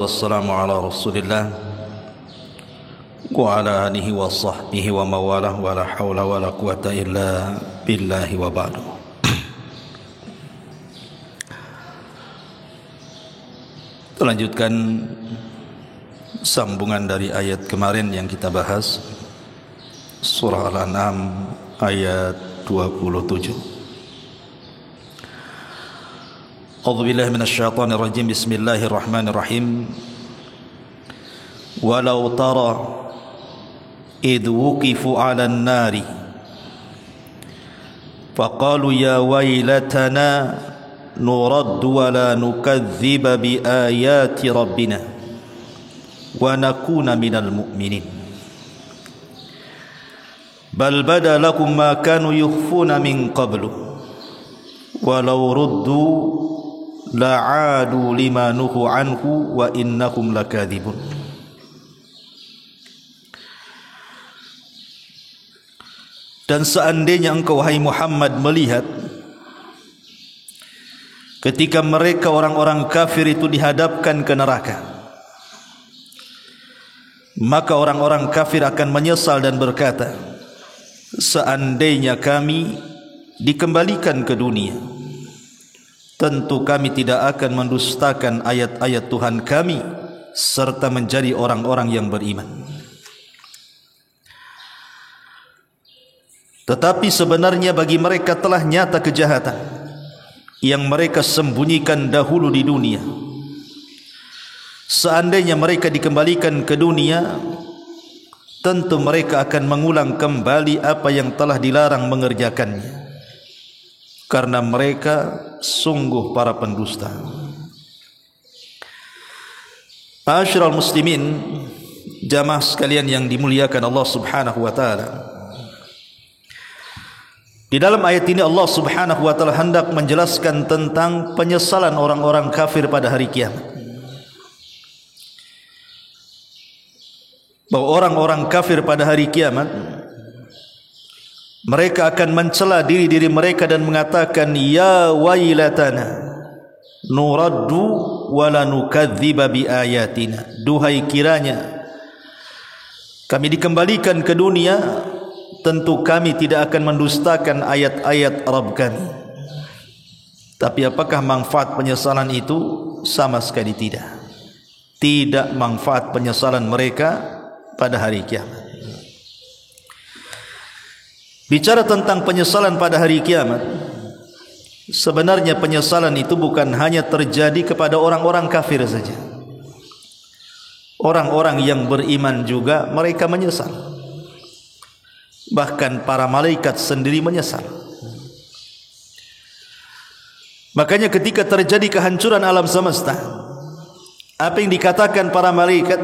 Wassalamu ala rasulillah wa ala alihi wa sahbihi wa mawalah wa la hawla wa la quwata illa billahi wa ba'du. Kita lanjutkan sambungan dari ayat kemarin yang kita bahas, surah Al-An'am ayat 27. A'udzubillahi minasyaitonir rajim. Bismillahirrahmanirrahim. Walau tara idh wuqifu 'alan nari faqalu ya waylatana nuraddu wa la nukadziba bi ayati rabbina wa nakuna minal mu'minin bal bada lakum ma kanu yukhfuna min qablu walau ruddu la'adu lima nuhu anhu wa innakum lakadzibun. Dan seandainya engkau wahai Muhammad melihat ketika mereka orang-orang kafir itu dihadapkan ke neraka, maka orang-orang kafir akan menyesal dan berkata, seandainya kami dikembalikan ke dunia, tentu kami tidak akan mendustakan ayat-ayat Tuhan kami serta menjadi orang-orang yang beriman. Tetapi sebenarnya bagi mereka telah nyata kejahatan yang mereka sembunyikan dahulu di dunia. Seandainya mereka dikembalikan ke dunia, tentu mereka akan mengulang kembali apa yang telah dilarang mengerjakannya, karena mereka sungguh para pendusta. Ma'asyiral muslimin, jamaah sekalian yang dimuliakan Allah Subhanahu wa taala, di dalam ayat ini Allah Subhanahu wa taala hendak menjelaskan tentang penyesalan orang-orang kafir pada hari kiamat. Bahwa orang-orang kafir pada hari kiamat mereka akan mencela diri-diri mereka dan mengatakan, ya wailatana nuraddu wa la nukadziba bi ayatina. Duhai kiranya kami dikembalikan ke dunia, tentu kami tidak akan mendustakan ayat-ayat Rabb kami. Tapi apakah manfaat penyesalan itu? Sama sekali tidak. Tidak manfaat penyesalan mereka pada hari kiamat. Bicara tentang penyesalan pada hari kiamat, sebenarnya penyesalan itu bukan hanya terjadi kepada orang-orang kafir saja. Orang-orang yang beriman juga mereka menyesal. Bahkan para malaikat sendiri menyesal. Makanya ketika terjadi kehancuran alam semesta, apa yang dikatakan para malaikat?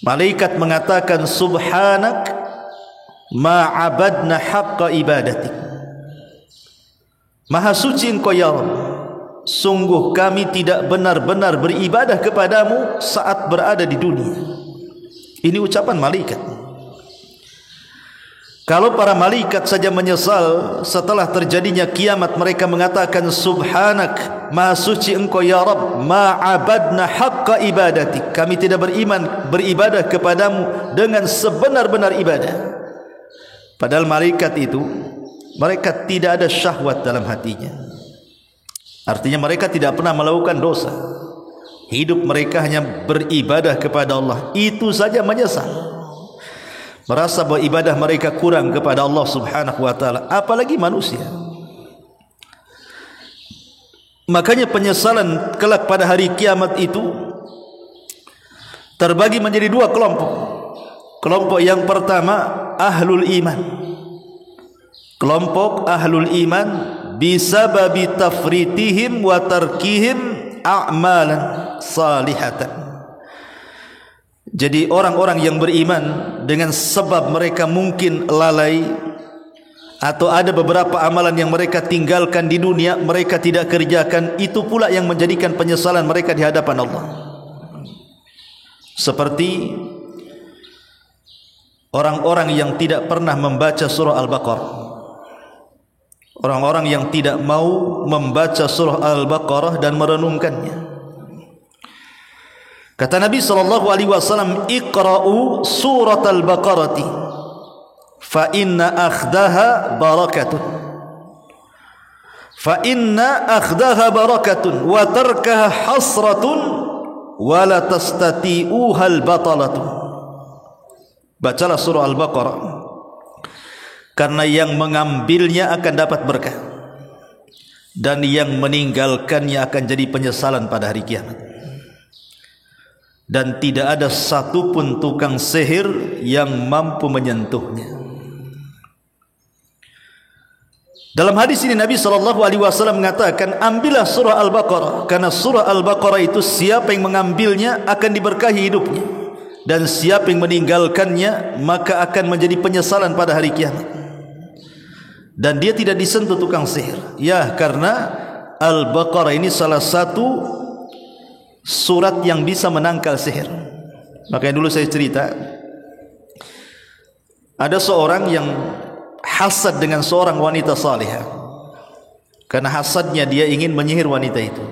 Malaikat mengatakan, subhanak ma abadna haqqa ibadatik. Maha suci engkau ya Rabb, sungguh kami tidak benar-benar beribadah kepadamu saat berada di dunia. Ini ucapan malaikat. Kalau para malaikat saja menyesal setelah terjadinya kiamat, mereka mengatakan, subhanak, maha suci engkau ya Rabb, ma abadna haqqa ibadatik, kami tidak beribadah kepadamu dengan sebenar-benar ibadah. Padahal malaikat itu, mereka tidak ada syahwat dalam hatinya. Artinya mereka tidak pernah melakukan dosa. Hidup mereka hanya beribadah kepada Allah. Itu saja menyesal, merasa bahwa ibadah mereka kurang kepada Allah Subhanahu wa taala, apalagi manusia. Makanya penyesalan kelak pada hari kiamat itu terbagi menjadi dua kelompok. Kelompok yang pertama ahlul iman. Kelompok ahlul iman bisababi tafritihim wa tarkihim a'malan salihatan. Jadi orang-orang yang beriman dengan sebab mereka mungkin lalai atau ada beberapa amalan yang mereka tinggalkan di dunia, mereka tidak kerjakan, itu pula yang menjadikan penyesalan mereka di hadapan Allah. Seperti orang-orang yang tidak pernah membaca surah Al-Baqarah, orang-orang yang tidak mau membaca surah Al-Baqarah dan merenungkannya. Kata Nabi SAW, iqra'u surat al-Baqarati fa inna akhdaha barakatun wa tarkaha hasratun wa la tastati'uha al-batalatu. Bacalah surah Al-Baqarah, karena yang mengambilnya akan dapat berkah dan yang meninggalkannya akan jadi penyesalan pada hari kiamat. Dan tidak ada satu pun tukang sihir yang mampu menyentuhnya. Dalam hadis ini Nabi SAW mengatakan, ambillah surah Al-Baqarah, karena surah Al-Baqarah itu siapa yang mengambilnya akan diberkahi hidupnya, dan siapa yang meninggalkannya maka akan menjadi penyesalan pada hari kiamat. Dan dia tidak disentuh tukang sihir. Ya, karena Al-Baqarah ini salah satu surat yang bisa menangkal sihir. Makanya dulu saya cerita, ada seorang yang hasad dengan seorang wanita salihah. Karena hasadnya dia ingin menyihir wanita itu.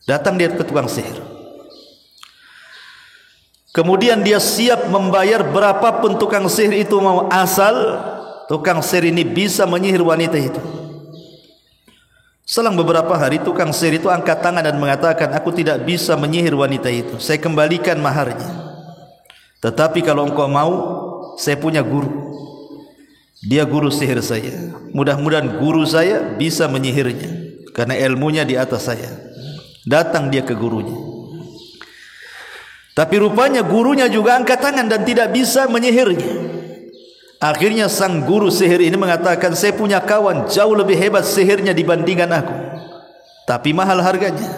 Datang dia ke tukang sihir. Kemudian dia siap membayar berapapun tukang sihir itu mau, asal tukang sihir ini bisa menyihir wanita itu. Selang beberapa hari tukang sihir itu angkat tangan dan mengatakan, aku tidak bisa menyihir wanita itu, saya kembalikan maharnya. Tetapi kalau engkau mau, saya punya guru, dia guru sihir saya, mudah-mudahan guru saya bisa menyihirnya, karena ilmunya di atas saya. Datang dia ke gurunya, tapi rupanya gurunya juga angkat tangan dan tidak bisa menyihirnya. Akhirnya sang guru sihir ini mengatakan, saya punya kawan jauh lebih hebat sihirnya dibandingkan aku, tapi mahal harganya.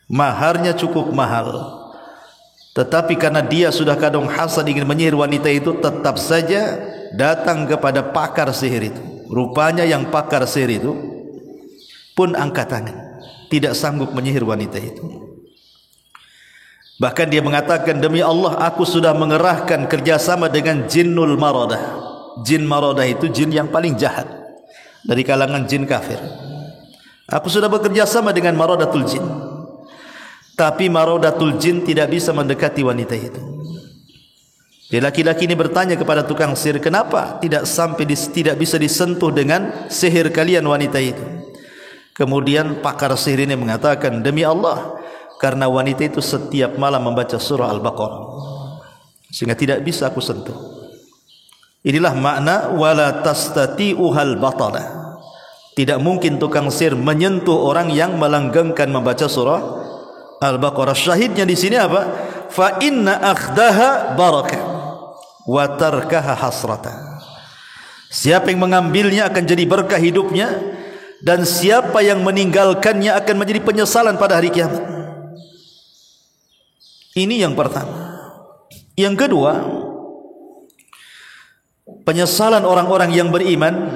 Maharnya cukup mahal, tetapi karena dia sudah kadung hasad ingin menyihir wanita itu, tetap saja datang kepada pakar sihir itu. Rupanya yang pakar sihir itu pun angkat tangan, tidak sanggup menyihir wanita itu. Bahkan dia mengatakan, demi Allah aku sudah mengerahkan kerjasama dengan jinnul maradah. Jin maradah itu jin yang paling jahat dari kalangan jin kafir. Aku sudah bekerja sama dengan maradatul jin, tapi maradatul jin tidak bisa mendekati wanita itu. Jadi laki-laki ini bertanya kepada tukang sihir, kenapa tidak bisa disentuh dengan sihir kalian wanita itu? Kemudian pakar sihir ini mengatakan, demi Allah, karena wanita itu setiap malam membaca surah Al-Baqarah, sehingga tidak bisa aku sentuh. Inilah makna wala tastati'uhal batala. Tidak mungkin tukang sihir menyentuh orang yang melanggengkan membaca surah Al-Baqarah. Syahidnya di sini apa? Fa inna akhdaha barakah wa tarkaha hasrata. Siapa yang mengambilnya akan jadi berkah hidupnya, dan siapa yang meninggalkannya akan menjadi penyesalan pada hari kiamat. Ini yang pertama. Yang kedua, penyesalan orang-orang yang beriman,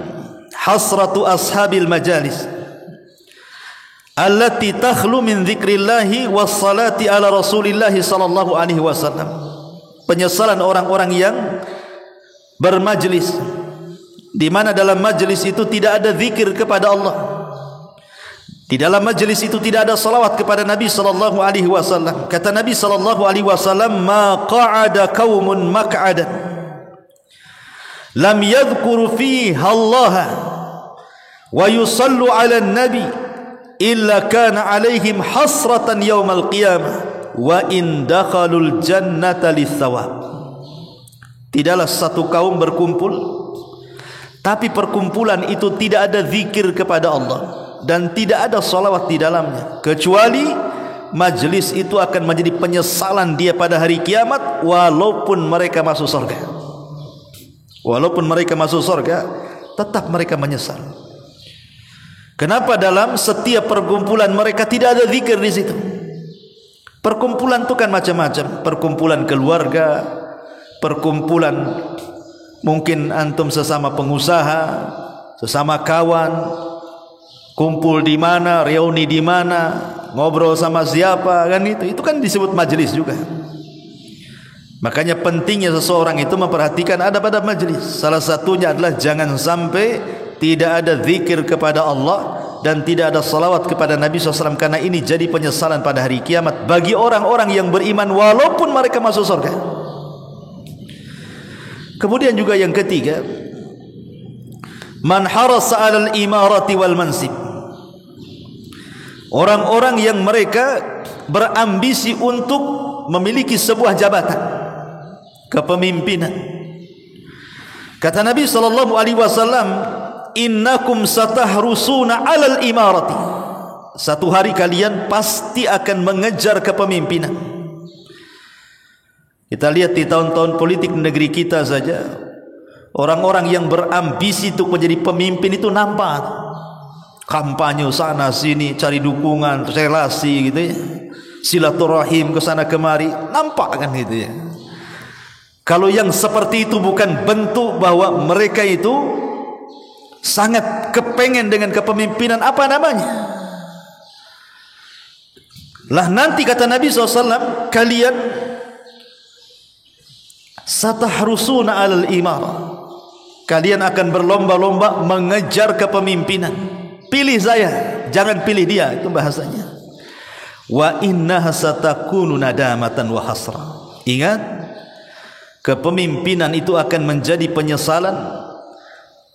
hasratu ashabil majalis allati takhlu min dzikrillahi was salati ala Rasulillah sallallahu alaihi wasallam. Penyesalan orang-orang yang bermajlis, di mana dalam majlis itu tidak ada zikir kepada Allah. Di dalam majlis itu tidak ada salawat kepada Nabi sallallahu alaihi wasallam. Kata Nabi sallallahu alaihi wasallam, "Ma qa'ada qaumun maq'adan lam yadhkuru fiha Allah wa yusallu 'ala an-nabi illa kana 'alaihim hasratan yaumal qiyamah wa in dakhalul jannata lis-thawab." Tidaklah satu kaum berkumpul, tapi perkumpulan itu tidak ada zikir kepada Allah dan tidak ada salawat di dalamnya, kecuali majlis itu akan menjadi penyesalan dia pada hari kiamat, walaupun mereka masuk surga. Walaupun mereka masuk surga, tetap mereka menyesal. Kenapa dalam setiap perkumpulan mereka tidak ada zikir di situ? Perkumpulan itu kan macam-macam, perkumpulan keluarga, perkumpulan mungkin antum sesama pengusaha, sesama kawan, kumpul di mana, reuni di mana, ngobrol sama siapa, kan itu kan disebut majelis juga. Makanya pentingnya seseorang itu memperhatikan adab-adab majelis. Salah satunya adalah jangan sampai tidak ada zikir kepada Allah dan tidak ada salawat kepada Nabi SAW, karena ini jadi penyesalan pada hari kiamat bagi orang-orang yang beriman walaupun mereka masuk surga. Kemudian juga yang ketiga, man harasa 'alal imarati wal mansib, orang-orang yang mereka berambisi untuk memiliki sebuah jabatan kepemimpinan. Kata Nabi SAW, innakum satahrusuna 'alal imarati, satu hari kalian pasti akan mengejar kepemimpinan. Kita lihat di tahun-tahun politik negeri kita saja, orang-orang yang berambisi untuk menjadi pemimpin itu nampak kampanye sana sini, cari dukungan, relasi gitu ya, silaturahim ke sana kemari, nampak kan gitu ya. Kalau yang seperti itu bukan bentuk bahwa mereka itu sangat kepengen dengan kepemimpinan, apa namanya? Lah nanti kata Nabi SAW, kalian satahrusuna 'alal imarah, kalian akan berlomba-lomba mengejar kepemimpinan. Pilih saya, jangan pilih dia, itu bahasanya. Wa innaha satakunu nadamatan wa hasra. Ingat, kepemimpinan itu akan menjadi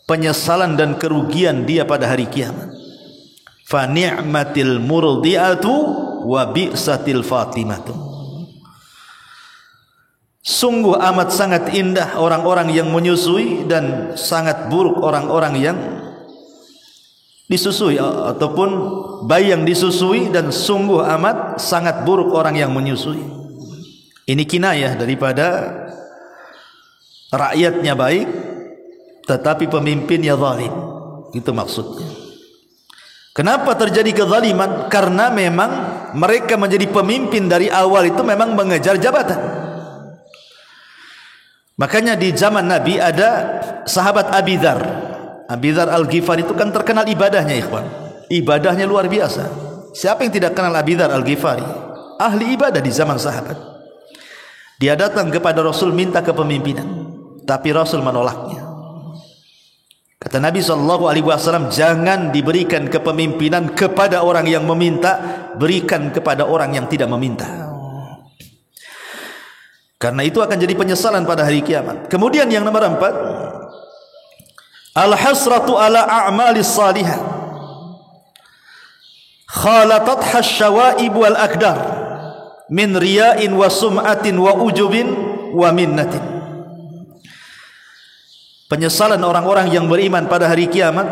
penyesalan dan kerugian dia pada hari kiamat. Fa ni'matil murdiatu wa bi'satil fatimatu. Sungguh amat sangat indah orang-orang yang menyusui dan sangat buruk orang-orang yang disusui, ataupun bayi yang disusui, dan sungguh amat sangat buruk orang yang menyusui. Ini kinayah daripada rakyatnya baik tetapi pemimpinnya zalim. Itu maksudnya. Kenapa terjadi kezaliman? Karena memang mereka menjadi pemimpin dari awal itu memang mengejar jabatan. Makanya di zaman Nabi ada sahabat Abi Dzar. Abi Dzar Al-Ghifari itu kan terkenal ibadahnya, ikhwan. Ibadahnya luar biasa. Siapa yang tidak kenal Abi Dzar Al-Ghifari? Ahli ibadah di zaman sahabat. Dia datang kepada Rasul minta kepemimpinan, tapi Rasul menolaknya. Kata Nabi SAW, jangan diberikan kepemimpinan kepada orang yang meminta, berikan kepada orang yang tidak meminta. Karena itu akan jadi penyesalan pada hari kiamat. Kemudian yang nomor 4, al-hasratu ala a'malis salihah khalatatha asy-syawaib wal akdar min riya'in wa sum'atin wa ujubin wa minnatin. Penyesalan orang-orang yang beriman pada hari kiamat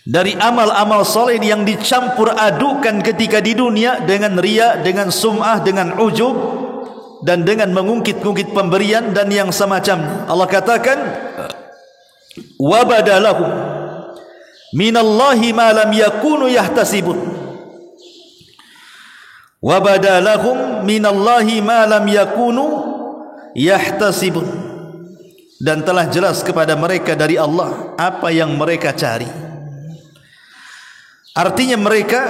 dari amal-amal soleh yang dicampur adukan ketika di dunia dengan riya, dengan sum'ah, dengan ujub, dan dengan mengungkit-ungkit pemberian dan yang semacamnya. Allah katakan, wa badalahum minallahi ma lam yakunu yahtasibun. Wa badalahum minallahi ma lam yakunu yahtasibun. Dan telah jelas kepada mereka dari Allah apa yang mereka cari. Artinya mereka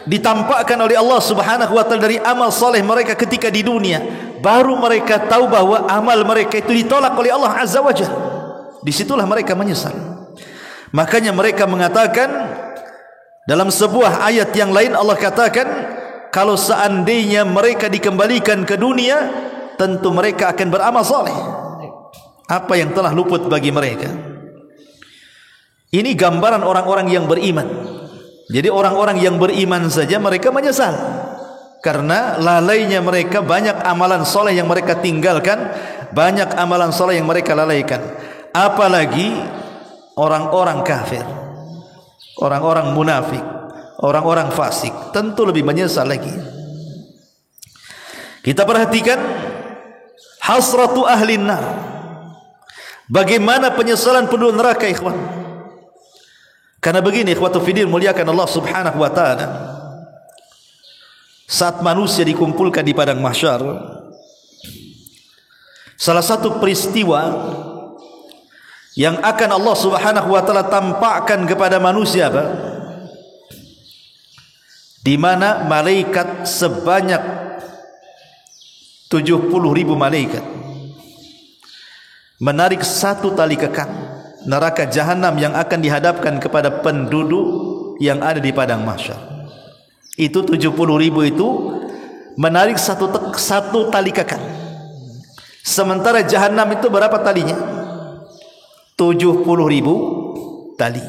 ditampakkan oleh Allah Subhanahu wa taala dari amal saleh mereka ketika di dunia, baru mereka tahu bahwa amal mereka itu ditolak oleh Allah Azza wa Jalla. Disitulah mereka menyesal. Makanya mereka mengatakan dalam sebuah ayat yang lain, Allah katakan kalau seandainya mereka dikembalikan ke dunia, tentu mereka akan beramal saleh. Apa yang telah luput bagi mereka? Ini gambaran orang-orang yang beriman. Jadi orang-orang yang beriman saja mereka menyesal karena lalainya mereka, banyak amalan soleh yang mereka tinggalkan, banyak amalan soleh yang mereka lalaikan. Apalagi orang-orang kafir, orang-orang munafik, orang-orang fasik, tentu lebih menyesal lagi. Kita perhatikan hasratu ahlin nar. Bagaimana penyesalan penduduk neraka, ikhwan? Karena begini, ikhwatu fiddin, muliakan Allah Subhanahu wa taala. Saat manusia dikumpulkan di padang mahsyar, salah satu peristiwa yang akan Allah Subhanahu wa taala tampakkan kepada manusia apa? Di mana malaikat sebanyak 70.000 malaikat menarik satu tali kekang neraka jahanam yang akan dihadapkan kepada penduduk yang ada di padang mahsyar. Itu 70.000 itu menarik satu tali kekang. Sementara jahanam itu berapa talinya? 70.000 tali.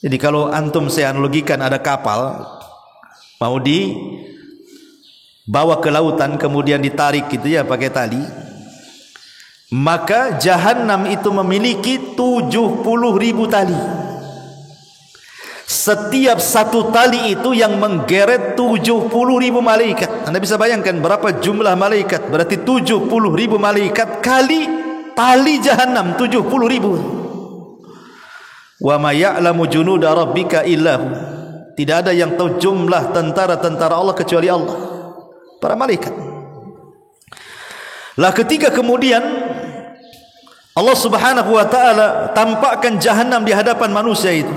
Jadi kalau antum saya analogikan ada kapal mau dibawa ke lautan kemudian ditarik gitu ya pakai tali, maka jahanam itu memiliki 70.000 tali. Setiap satu tali itu yang menggeret 70.000 malaikat. Anda bisa bayangkan berapa jumlah malaikat? Berarti 70.000 malaikat kali tali jahanam 70.000. Wa ma ya'lamu junuda rabbika illahu. Tidak ada yang tahu jumlah tentara-tentara Allah kecuali Allah, para malaikat. Lah ketika kemudian Allah Subhanahu wa taala tampakkan jahanam di hadapan manusia itu,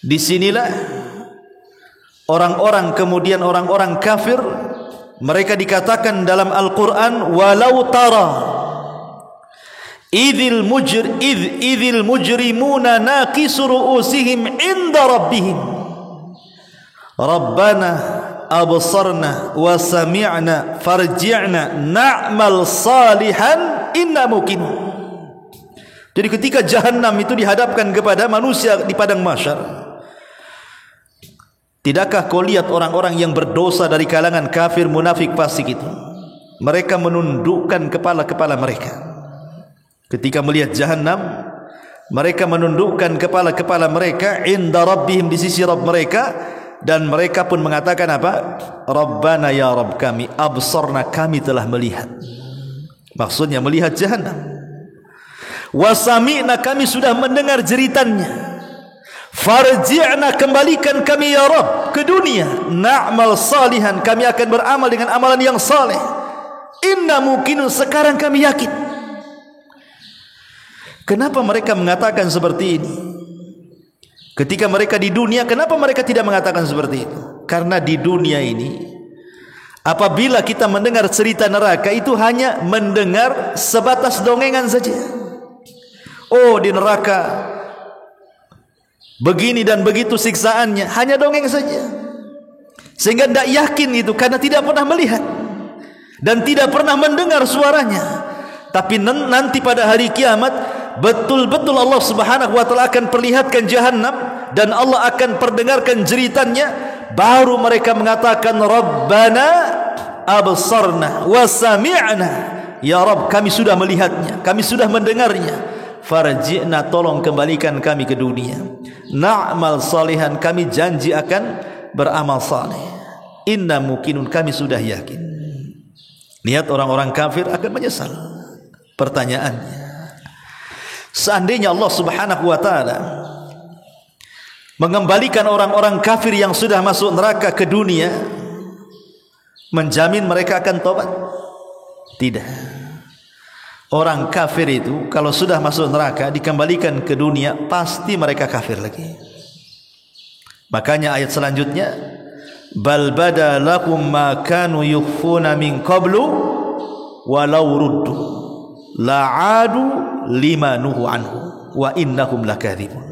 disinilah orang-orang kemudian orang-orang kafir, mereka dikatakan dalam Al-Quran walau tara idhil mujrimuna naqisu ru'usihim inda rabbihim rabbana absarna wa sami'na farji'na na'mal salihan inna muqinun. Jadi ketika jahanam itu dihadapkan kepada manusia di padang mahsyar, tidakkah kau lihat orang-orang yang berdosa dari kalangan kafir munafik fasik itu, mereka menundukkan kepala-kepala mereka. Ketika melihat jahanam, mereka menundukkan kepala-kepala mereka inda rabbihim, di sisi Rabb mereka, dan mereka pun mengatakan apa? Rabbana ya Rabb kami, absarna kami telah melihat. Maksudnya melihat jahanam. Wa sami'na kami sudah mendengar jeritannya. Farji'na kembalikan kami ya Rabb ke dunia. Na'mal salihan kami akan beramal dengan amalan yang saleh. Inna mungkin sekarang kami yakin. Kenapa mereka mengatakan seperti ini? Ketika mereka di dunia, kenapa mereka tidak mengatakan seperti itu? Karena di dunia ini, apabila kita mendengar cerita neraka, itu hanya mendengar sebatas dongengan saja. Oh, di neraka begini dan begitu siksaannya, hanya dongeng saja. Sehingga tidak yakin itu, karena tidak pernah melihat dan tidak pernah mendengar suaranya. Tapi nanti pada hari kiamat, betul-betul Allah Subhanahu wa taala akan perlihatkan jahanam dan Allah akan perdengarkan jeritannya, baru mereka mengatakan Rabbana absarna wa sami'na, ya Rabb kami sudah melihatnya, kami sudah mendengarnya, farji'na tolong kembalikan kami ke dunia, na'mal salihan kami janji akan beramal saleh, inna muqinun kami sudah yakin. Lihat orang-orang kafir akan menyesal. Pertanyaannya, seandainya Allah Subhanahu wa taala mengembalikan orang-orang kafir yang sudah masuk neraka ke dunia, menjamin mereka akan tobat? Tidak. Orang kafir itu kalau sudah masuk neraka dikembalikan ke dunia, pasti mereka kafir lagi. Makanya ayat selanjutnya, bal bada lakum ma kanu yukhfuna min qablu walau ruddu la'adu lima nuhu anhu wa innahum lakadzibun.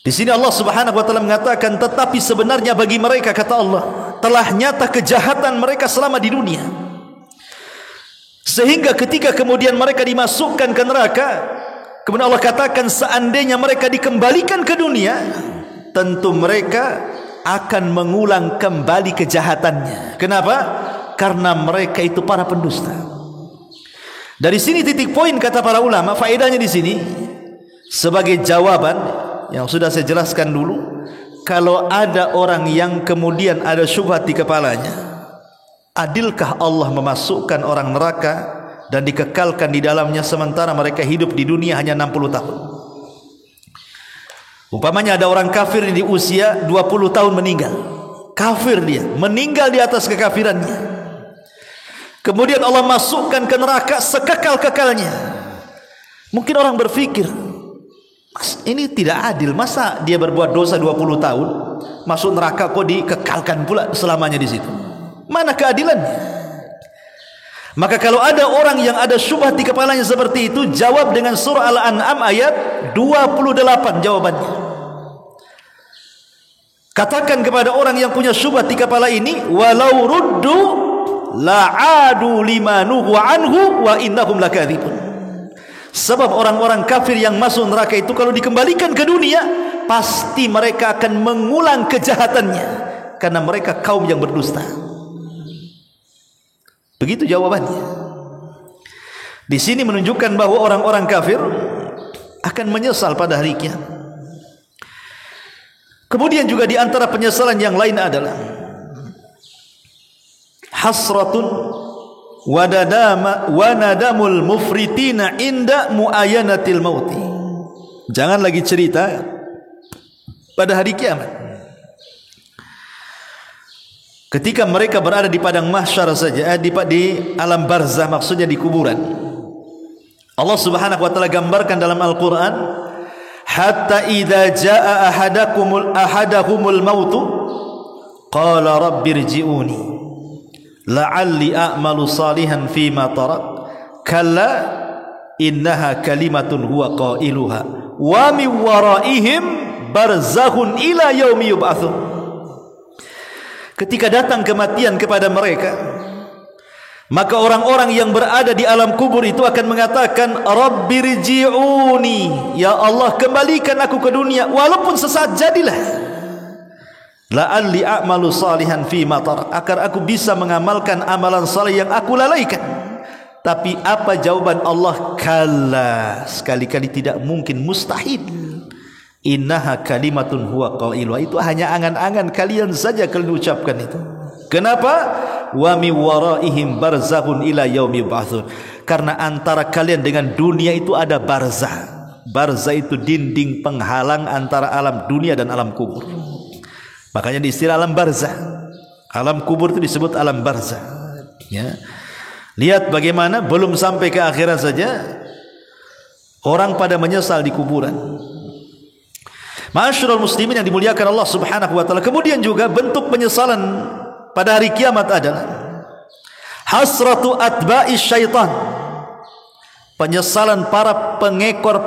Di sini Allah Subhanahu wa taala mengatakan, tetapi sebenarnya bagi mereka, kata Allah, telah nyata kejahatan mereka selama di dunia, sehingga ketika kemudian mereka dimasukkan ke neraka, kemudian Allah katakan seandainya mereka dikembalikan ke dunia, tentu mereka akan mengulang kembali kejahatannya. Kenapa? Karena mereka itu para pendusta. Dari sini titik poin kata para ulama, faedahnya di sini sebagai jawaban yang sudah saya jelaskan dulu. Kalau ada orang yang kemudian ada syubhat di kepalanya, adilkah Allah memasukkan orang neraka dan dikekalkan di dalamnya sementara mereka hidup di dunia hanya 60 tahun? Umpamanya ada orang kafir di usia 20 tahun meninggal, kafir dia, meninggal di atas kekafirannya, kemudian Allah masukkan ke neraka sekekal-kekalnya. Mungkin orang berpikir, Mas, ini tidak adil. Masa dia berbuat dosa 20 tahun masuk neraka kok dikekalkan pula selamanya di situ? Mana keadilannya? Maka kalau ada orang yang ada syubhat di kepalanya seperti itu, jawab dengan surah Al-An'am ayat 28 jawabannya. Katakan kepada orang yang punya syubhat di kepala ini, walau ruddu la'adu lima nuhu anhu wa innahum lakadzibun. Sebab orang-orang kafir yang masuk neraka itu kalau dikembalikan ke dunia, pasti mereka akan mengulang kejahatannya, karena mereka kaum yang berdusta. Begitu jawabannya. Di sini menunjukkan bahwa orang-orang kafir akan menyesal pada hari kiamat. Kemudian juga di antara penyesalan yang lain adalah hasratun wa nadamul mufritina inda muayanatil mauti. Jangan lagi cerita pada hari kiamat. Ketika mereka berada di padang mahsyar saja, di alam barzah, maksudnya di kuburan. Allah Subhanahu wa taala gambarkan dalam Al-Qur'an, hatta idza jaa ahadahumul mautu qala rabbirji'uni la'alli a'malu salihan fima tarak kalla innaha kalimatun huwa qailuha wa min waraihim barzakhun ila yaumi yub'atsun. Ketika datang kematian kepada mereka, maka orang-orang yang berada di alam kubur itu akan mengatakan, rabbirji'uni, ya Allah kembalikan aku ke dunia walaupun sesaat jadilah, la'alli a'malu salihan fima tarak, agar aku bisa mengamalkan amalan saleh yang aku lalaikan. Tapi apa jawaban Allah? Kalla, sekali-kali tidak mungkin, mustahil. Innaha kalimatun huwa qailuha, itu hanya angan-angan kalian saja kalian ucapkan itu. Kenapa? Wa mi waraihim barzakhun ila yaumi yub'atsun, karena antara kalian dengan dunia itu ada barzah. Barzah itu dinding penghalang antara alam dunia dan alam kubur. Makanya di istilah alam barzah, alam kubur itu disebut alam barzah, ya. Lihat bagaimana belum sampai ke akhirat saja orang pada menyesal di kuburan. Ma'asyiral muslimin yang dimuliakan Allah Subhanahu wa taala. Kemudian juga bentuk penyesalan pada hari kiamat adalah hasratu atba'i syaitan, penyesalan para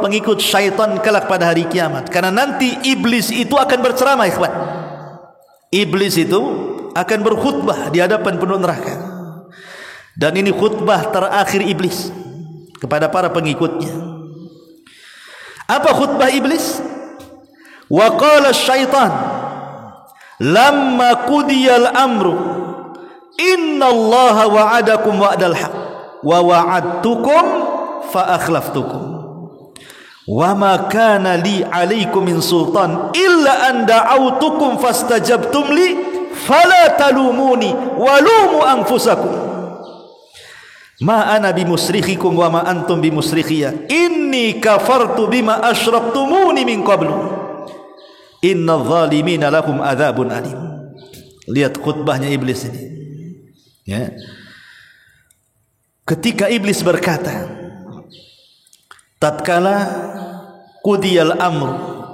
pengikut syaitan kelak pada hari kiamat. Karena nanti iblis itu akan berceramah, ikhwan. Iblis itu akan berkhutbah di hadapan penduduk neraka. Dan ini khutbah terakhir iblis kepada para pengikutnya. Apa khutbah iblis? Wa qala syaitan lamma qudiyal amru innallaha wa'adakum wa'dal haq wa wa'adtukum fa akhlaftukum wa ma kana li 'alaikum min sultan illa an da'awtukum fastajabtum li fala talumuni walumu anfusakum ma ana bimusrikhikum wa ma antum bimusrikhiyya inni kafartu bima asyraktumuni min qablu inna zalimina lahum adzabun alim. Lihat khutbahnya iblis ini, ya. Ketika iblis berkata, tatkala qudiyal amr,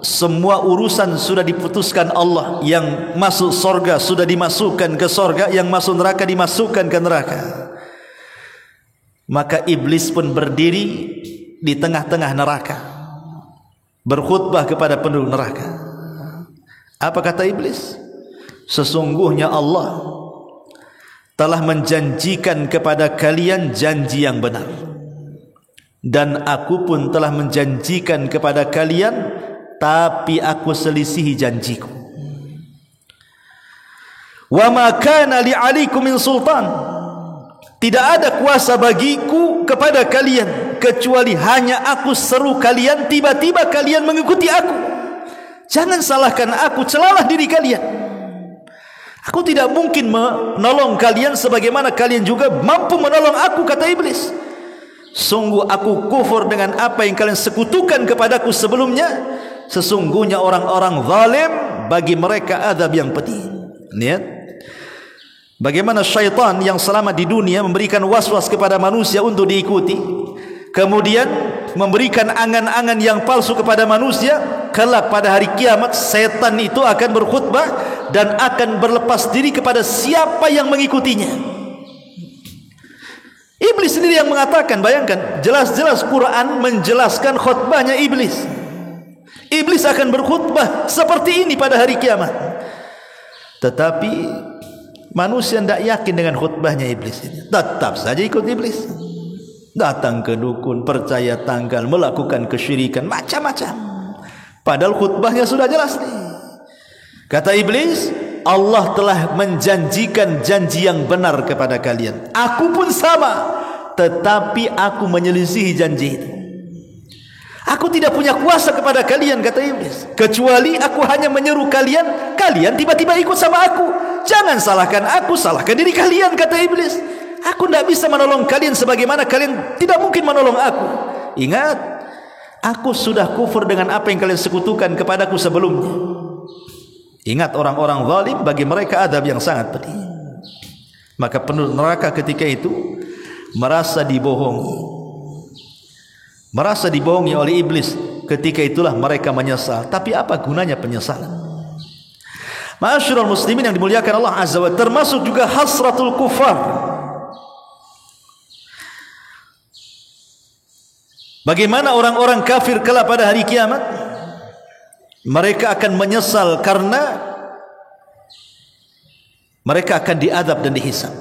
semua urusan sudah diputuskan Allah, yang masuk surga sudah dimasukkan ke surga, yang masuk neraka dimasukkan ke neraka, maka iblis pun berdiri di tengah-tengah neraka berkhutbah kepada penduduk neraka. Apa kata iblis? Sesungguhnya Allah telah menjanjikan kepada kalian janji yang benar, dan aku pun telah menjanjikan kepada kalian, tapi aku selisihi janjiku. Wa ma kana li 'alaikum min sultan, tidak ada kuasa bagiku kepada kalian kecuali hanya aku seru kalian, tiba-tiba kalian mengikuti aku. Jangan salahkan aku, celalah diri kalian. Aku tidak mungkin menolong kalian sebagaimana kalian juga mampu menolong aku, kata iblis. Sungguh aku kufur dengan apa yang kalian sekutukan kepadaku sebelumnya. Sesungguhnya orang-orang zalim, bagi mereka azab yang pedih. Lihat bagaimana syaitan yang selama di dunia memberikan was-was kepada manusia untuk diikuti, kemudian memberikan angan-angan yang palsu kepada manusia. Kelak pada hari kiamat setan itu akan berkhutbah dan akan berlepas diri kepada siapa yang mengikutinya. Iblis sendiri yang mengatakan, bayangkan, jelas-jelas Quran menjelaskan khutbahnya iblis. Iblis akan berkhutbah seperti ini pada hari kiamat. Tetapi manusia tidak yakin dengan khutbahnya iblis ini. Tetap saja ikut iblis. Datang ke dukun, percaya tanggal, melakukan kesyirikan, macam-macam. Padahal khutbahnya sudah jelas nih. Kata iblis, Allah telah menjanjikan janji yang benar kepada kalian. Aku pun sama, tetapi aku menyelisihi janji itu. Aku tidak punya kuasa kepada kalian, kata iblis, kecuali aku hanya menyeru kalian, kalian tiba-tiba ikut sama aku. Jangan salahkan aku, salahkan diri kalian, kata iblis. Aku tidak bisa menolong kalian sebagaimana kalian tidak mungkin menolong aku. Ingat, aku sudah kufur dengan apa yang kalian sekutukan kepadaku sebelumnya. Ingat, orang-orang zalim bagi mereka adab yang sangat pedih. Maka penduduk neraka ketika itu merasa dibohongi oleh iblis. Ketika itulah mereka menyesal. Tapi apa gunanya penyesalan? Ma'asyiral muslimin yang dimuliakan Allah Azza wa Jalla, termasuk juga hasratul kufar. Bagaimana orang-orang kafir kelak pada hari kiamat? Mereka akan menyesal karena mereka akan diadab dan dihisab.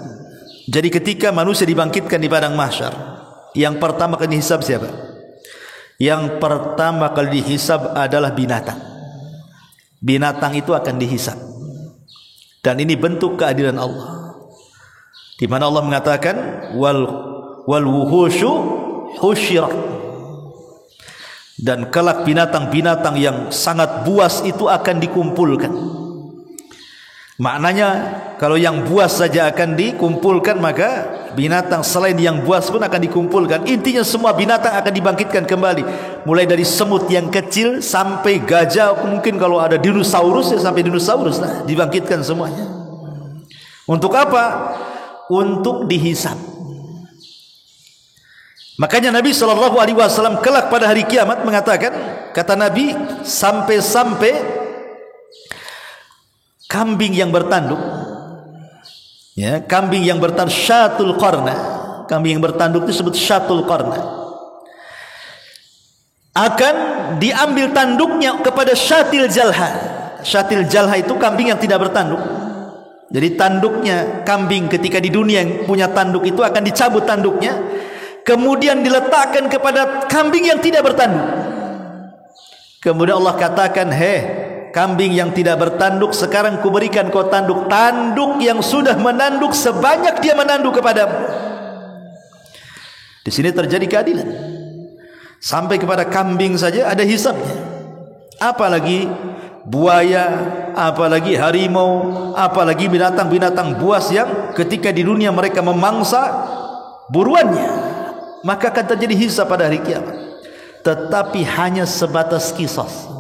Jadi ketika manusia dibangkitkan di padang mahsyar, yang pertama kali dihisab siapa? Yang pertama kali dihisab adalah binatang. Binatang itu akan dihisab. Dan ini bentuk keadilan Allah. Di mana Allah mengatakan wal wuhushu husyirat. Dan kelak binatang-binatang yang sangat buas itu akan dikumpulkan. Maknanya kalau yang buas saja akan dikumpulkan, maka binatang selain yang buas pun akan dikumpulkan. Intinya semua binatang akan dibangkitkan kembali, mulai dari semut yang kecil sampai gajah, mungkin kalau ada dinosaurus ya sampai dinosaurus lah, dibangkitkan semuanya. Untuk apa? Untuk dihisab. Makanya Nabi SAW kelak pada hari kiamat mengatakan, kata Nabi, sampai-sampai kambing yang bertanduk, ya, kambing yang bertanduk, syatul qarna, kambing yang bertanduk itu disebut syatul qarna, akan diambil tanduknya kepada syatil jalha. Syatil jalha itu kambing yang tidak bertanduk. Jadi tanduknya kambing ketika di dunia yang punya tanduk itu akan dicabut tanduknya, kemudian diletakkan kepada kambing yang tidak bertanduk. Kemudian Allah katakan, kambing yang tidak bertanduk, sekarang kuberikan kau tanduk yang sudah menanduk sebanyak dia menanduk kepadamu. Di sini terjadi keadilan. Sampai kepada kambing saja ada hisabnya. Apalagi buaya, apalagi harimau, apalagi binatang-binatang buas yang ketika di dunia mereka memangsa buruannya. Maka akan terjadi hisab pada hari kiamat. Tetapi hanya sebatas kisos.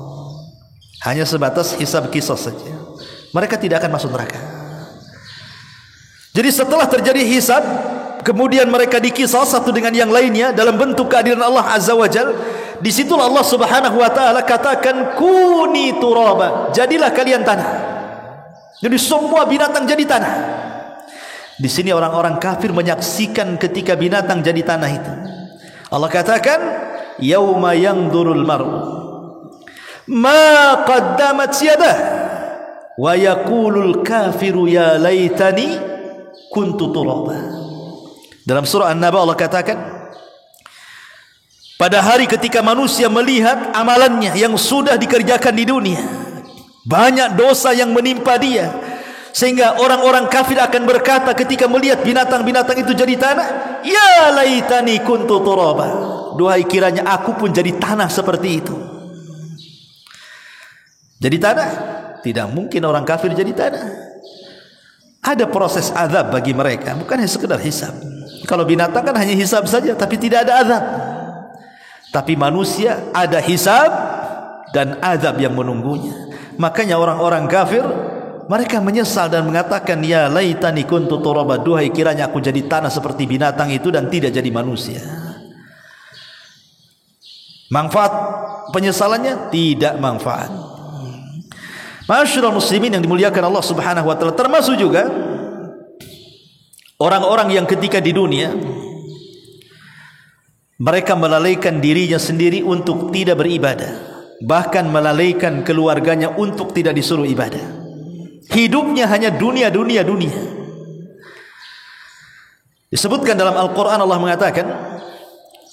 Hanya sebatas hisab kisos saja. Mereka tidak akan masuk neraka. Jadi setelah terjadi hisab, kemudian mereka dikisos satu dengan yang lainnya dalam bentuk keadilan Allah Azza wa Jal. Disitulah Allah Subhanahu wa ta'ala katakan, kuni turaba, jadilah kalian tanah. Jadi semua binatang jadi tanah. Di sini orang-orang kafir menyaksikan ketika binatang jadi tanah itu. Allah katakan, yauma yanzurul mar'u ma qaddamat yadah wa yaqulul kafiru ya laitani kuntu turaba. Dalam surah An-Naba Allah katakan, pada hari ketika manusia melihat amalannya yang sudah dikerjakan di dunia, banyak dosa yang menimpa dia, sehingga orang-orang kafir akan berkata ketika melihat binatang-binatang itu jadi tanah, ya laitani kuntu turaba, duhai kiranya aku pun jadi tanah seperti itu. Jadi tanah, tidak mungkin orang kafir jadi tanah. Ada proses azab bagi mereka, bukan hanya sekedar hisab. Kalau binatang kan hanya hisab saja, tapi tidak ada azab. Tapi manusia ada hisab dan azab yang menunggunya. Makanya orang-orang kafir mereka menyesal dan mengatakan, ya laitani kuntu turaba, duhai kiranya aku jadi tanah seperti binatang itu dan tidak jadi manusia. Manfaat penyesalannya tidak manfaat. Ma'asyiral muslimin yang dimuliakan Allah Subhanahu wa ta'ala, termasuk juga orang-orang yang ketika di dunia mereka melalaikan dirinya sendiri untuk tidak beribadah, bahkan melalaikan keluarganya untuk tidak disuruh ibadah. Hidupnya hanya dunia. Disebutkan dalam Al-Quran, Allah mengatakan,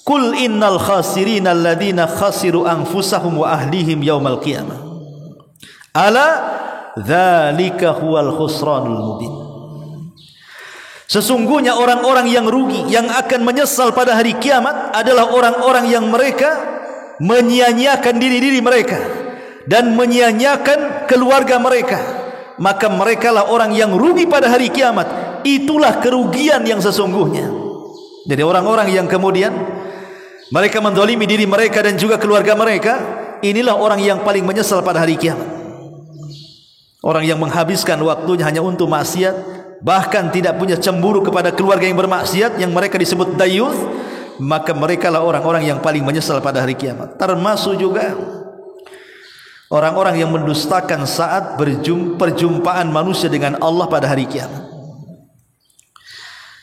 Qul innal khasirina alladhina khasiru anfusahum wa ahlihim yawmal qiyamah. Ala dzalika huwal khusranul mubin. Sesungguhnya orang-orang yang rugi, yang akan menyesal pada hari kiamat adalah orang-orang yang mereka menyia-nyiakan diri mereka dan menyia-nyiakan keluarga mereka. Maka merekalah orang yang rugi pada hari kiamat. Itulah kerugian yang sesungguhnya. Jadi orang-orang yang kemudian mereka menzalimi diri mereka dan juga keluarga mereka, inilah orang yang paling menyesal pada hari kiamat. Orang yang menghabiskan waktunya hanya untuk maksiat, bahkan tidak punya cemburu kepada keluarga yang bermaksiat, yang mereka disebut dayuth, maka merekalah orang-orang yang paling menyesal pada hari kiamat. Termasuk juga orang-orang yang mendustakan saat perjumpaan manusia dengan Allah pada hari kiamat.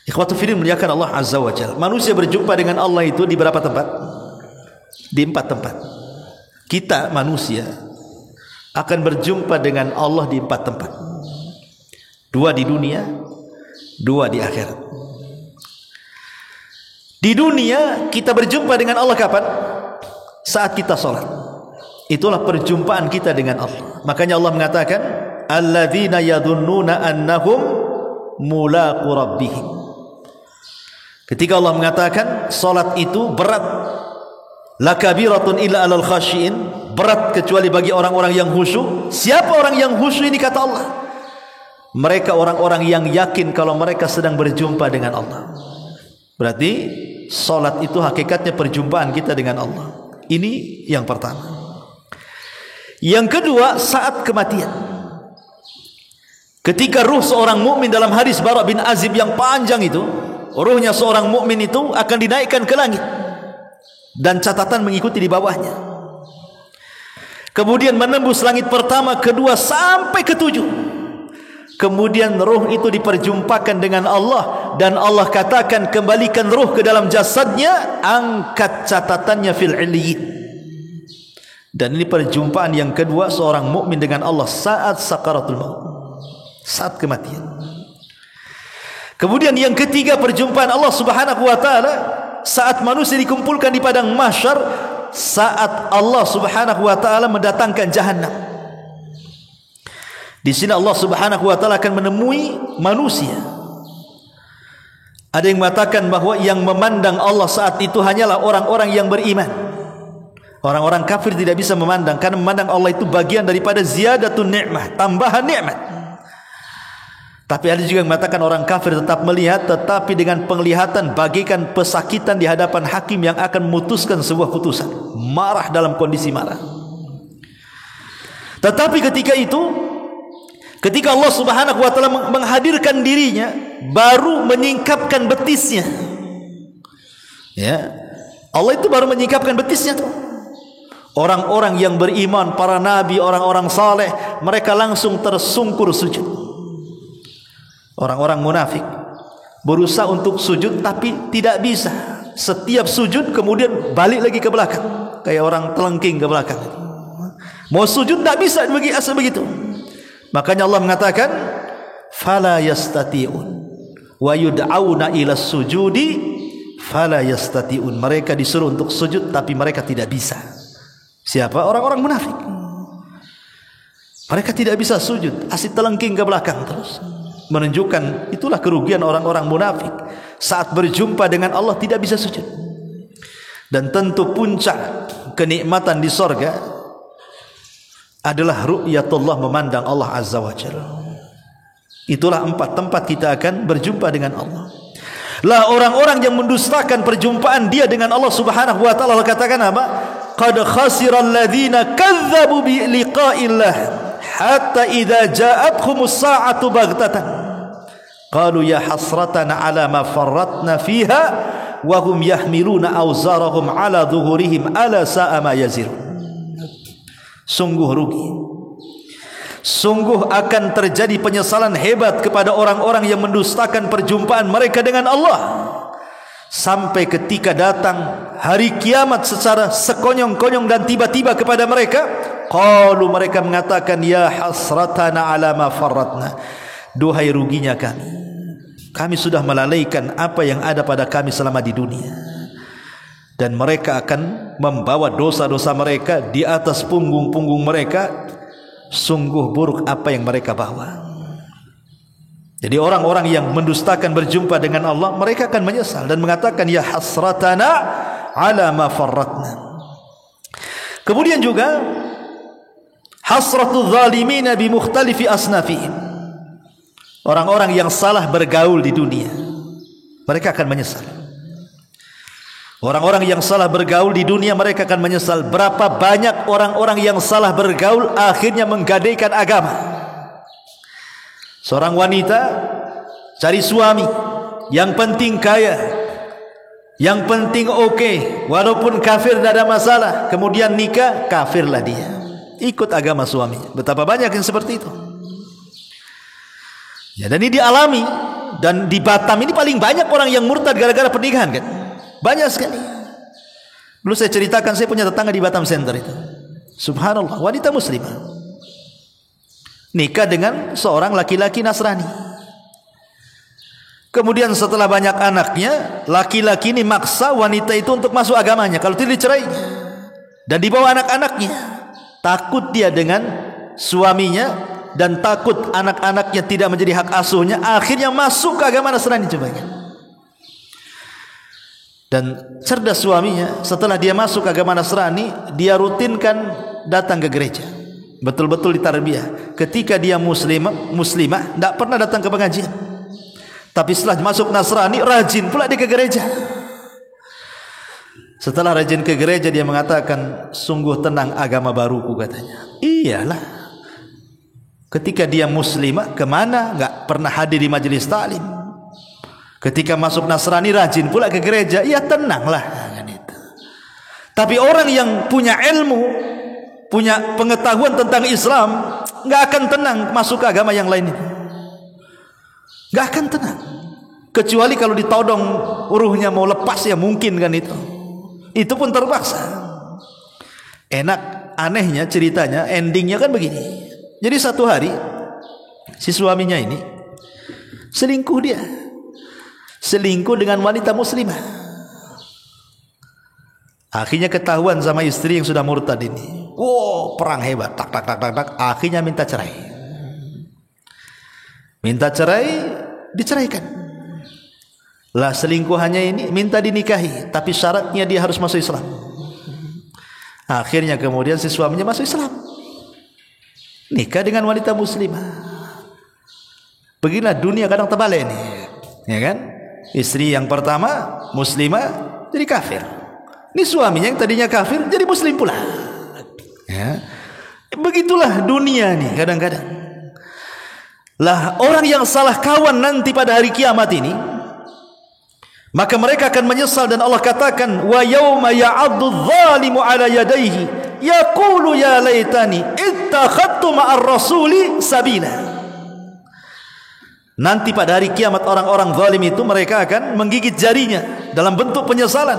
Ikhwatu fillah, muliakan Allah Azza wa Jalla. Manusia berjumpa dengan Allah itu di berapa tempat? Di 4 tempat. Kita manusia akan berjumpa dengan Allah di 4 tempat. 2 di dunia, 2 di akhirat. Di dunia kita berjumpa dengan Allah kapan? Saat kita sholat. Itulah perjumpaan kita dengan Allah. Makanya Allah mengatakan, alladzina yadhunnuna annahum mulaqu rabbihim. Ketika Allah mengatakan salat itu berat, lakabiratun illa alal khashiin, berat kecuali bagi orang-orang yang khusyuk. Siapa orang yang khusyuk ini kata Allah? Mereka orang-orang yang yakin kalau mereka sedang berjumpa dengan Allah. Berarti salat itu hakikatnya perjumpaan kita dengan Allah. Ini yang pertama. Yang kedua, saat kematian. Ketika ruh seorang mukmin, dalam hadis Bara bin Azib yang panjang itu, ruhnya seorang mukmin itu akan dinaikkan ke langit dan catatan mengikuti di bawahnya. Kemudian menembus langit pertama, kedua sampai ke-7. Kemudian ruh itu diperjumpakan dengan Allah dan Allah katakan, kembalikan ruh ke dalam jasadnya, angkat catatannya fil illiyin. Dan ini perjumpaan yang kedua seorang mukmin dengan Allah saat sakaratul maut, saat kematian. Kemudian yang ketiga, perjumpaan Allah Subhanahu wa taala saat manusia dikumpulkan di padang mahsyar, saat Allah Subhanahu wa taala mendatangkan jahannam. Di sini Allah Subhanahu wa taala akan menemui manusia. Ada yang mengatakan bahwa yang memandang Allah saat itu hanyalah orang-orang yang beriman. Orang-orang kafir tidak bisa memandang, karena memandang Allah itu bagian daripada ziyadatun ni'mah, tambahan nikmat. Tapi ada juga yang mengatakan orang kafir tetap melihat, tetapi dengan penglihatan bagaikan pesakitan di hadapan hakim yang akan memutuskan sebuah putusan. Marah, dalam kondisi marah. Tetapi ketika itu, ketika Allah Subhanahu wa taala menghadirkan dirinya, baru menyingkapkan betisnya. Ya. Allah itu baru menyingkapkan betisnya tuh. Orang-orang yang beriman, para nabi, orang-orang saleh, mereka langsung tersungkur sujud. Orang-orang munafik berusaha untuk sujud tapi tidak bisa. Setiap sujud kemudian balik lagi ke belakang, kayak orang telengking ke belakang. Mau sujud tidak bisa begitu. Makanya Allah mengatakan, fala yastati'un wa yud'auna ila sujudi fala yastati'un. Mereka disuruh untuk sujud tapi mereka tidak bisa. Siapa? Orang-orang munafik. Mereka tidak bisa sujud, asik telengking ke belakang terus. Menunjukkan itulah kerugian orang-orang munafik. Saat berjumpa dengan Allah tidak bisa sujud. Dan tentu puncak kenikmatan di sorga adalah ru'yatullah, memandang Allah Azza wa Jalla. Itulah 4 tempat kita akan berjumpa dengan Allah. Lah orang-orang yang mendustakan perjumpaan dia dengan Allah Subhanahu wa taala, Allah katakan apa? Qad khasiral ladzina kadzdzabu bi liqa'illah hatta idza ja'athumus sa'atu baghtatan qalu ya hasratana ala ma farratna fiha wa hum yahmiluna awzarahum ala dhuhurihim ala sa'a ma yazirun. Sungguh rugi, sungguh akan terjadi penyesalan hebat kepada orang-orang yang mendustakan perjumpaan mereka dengan Allah. sampai ketika datang hari kiamat secara sekonyong-konyong dan tiba-tiba kepada mereka, qalu, mereka mengatakan, ya hasratana ala ma farratna, duhai ruginya kami sudah melalaikan apa yang ada pada kami selama di dunia. Dan mereka akan membawa dosa-dosa mereka di atas punggung-punggung mereka. Sungguh buruk apa yang mereka bawa. Jadi orang-orang yang mendustakan berjumpa dengan Allah, mereka akan menyesal dan mengatakan, ya hasratana ala ma farratna. Kemudian juga hasratul zalimina bi mukhtalifi asnafihim. Orang-orang yang salah bergaul di dunia, mereka akan menyesal. Orang-orang yang salah bergaul di dunia, mereka akan menyesal. Berapa banyak orang-orang yang salah bergaul akhirnya menggadaikan agama. Seorang wanita cari suami, yang penting kaya, yang penting oke, walaupun kafir tidak ada masalah. Kemudian nikah, kafirlah dia, ikut agama suami. Betapa banyak yang seperti itu. Ya, dan ini dialami. Dan di Batam ini paling banyak orang yang murtad gara-gara pernikahan kan. Banyak sekali. Dulu saya ceritakan, saya punya tetangga di Batam Center itu. Subhanallah, wanita muslimah nikah dengan seorang laki-laki Nasrani. Kemudian setelah banyak anaknya, laki-laki ini maksa wanita itu untuk masuk agamanya, kalau tidak dicerai. Dan dibawa anak-anaknya. Takut dia dengan suaminya dan takut anak-anaknya tidak menjadi hak asuhnya, akhirnya masuk ke agama Nasrani cobanya. Dan cerdas suaminya, setelah dia masuk ke agama Nasrani, dia rutinkan datang ke gereja. Betul-betul ditarbiyah. Ketika dia muslimah, tidak pernah datang ke pengajian. Tapi setelah masuk Nasrani, rajin pula dia ke gereja. Setelah rajin ke gereja, dia mengatakan, sungguh tenang agama baruku, katanya. Iyalah. Ketika dia muslimah, kemana? Tidak pernah hadir di majelis taklim. Ketika masuk Nasrani, rajin pula ke gereja. Ya tenanglah. Tapi orang yang punya ilmu, punya pengetahuan tentang Islam, nggak akan tenang masuk ke agama yang lain itu. Nggak akan tenang. Kecuali kalau ditodong ruhnya mau lepas, ya mungkin kan itu. Itu pun terpaksa. Enak, anehnya ceritanya, endingnya kan begini. Jadi satu hari si suaminya ini selingkuh dia. Selingkuh dengan wanita muslimah. Akhirnya ketahuan sama istri yang sudah murtad ini. Wow, perang hebat. Tak, tak, tak, tak, tak. Akhirnya minta cerai. Minta cerai, diceraikan. Lah selingkuhannya ini minta dinikahi, tapi syaratnya dia harus masuk Islam. Akhirnya kemudian si suaminya masuk Islam. Nikah dengan wanita muslimah. Beginilah dunia kadang terbalik ini. Ya kan? Istri yang pertama muslimah jadi kafir. Ini suaminya yang tadinya kafir jadi muslim pula. Ya. Begitulah dunia nih kadang-kadang. Lah orang yang salah kawan nanti pada hari kiamat ini, maka mereka akan menyesal. Dan Allah katakan, wa yauma ya'addu adh-dhalimu 'ala yadayhi yaqulu ya laitani ittakhadtu ma'ar rasuli sabila. Nanti pada hari kiamat orang-orang zalim itu mereka akan menggigit jarinya dalam bentuk penyesalan,